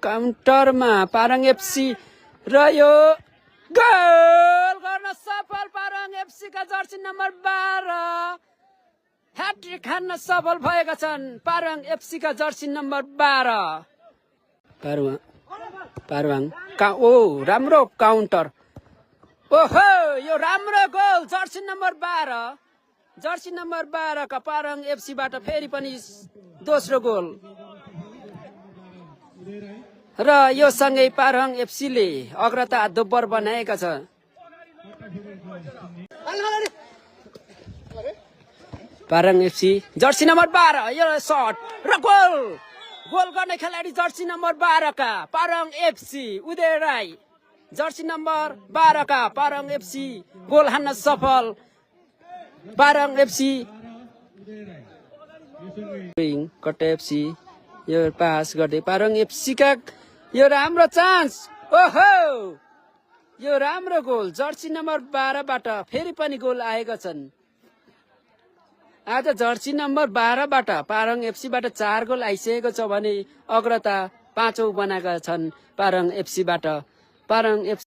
काउन्टरमा पारङ FC र यो goal गर्न सफल पारङ एफसी का जर्सी नम्बर 12 ह्याट्रिक खान्न सफल भएका छन् पारङ एफसी का जर्सी नम्बर 12 पारवाङ ओ राम्रो काउन्टर ओहो यो राम्रो गोल जर्सी नम्बर 12 का पारङ एफसी बाट फेरि पनि दोस्रो गोल र यो सँगै पारङ एफसी ले अग्रता दोब्बर बनाएका छ पारङ एफसी जर्सी नम्बर 12 यो शट र गोल गर्ने खेलाडी जर्सी नम्बर 12 का पारङ एफसी उदय राई जर्सी नम्बर 12 का पारङ एफसी गोल हान्न सफल पारङ एफसी कटे एफसी यो पास गर्दै पारङ एफसी का यो राम्रो चान्स ओहो यो राम्रो गोल जर्सी नम्बर 12 बाट फेरि पनि गोल आएका छन् आज जर्सी नम्बर 12 बाट पारङ एफसी बाट 4 गोल आइसकेको छ भने अग्रता 5औं बनाएका छन् पारङ एफसी बाट पारङ एफसी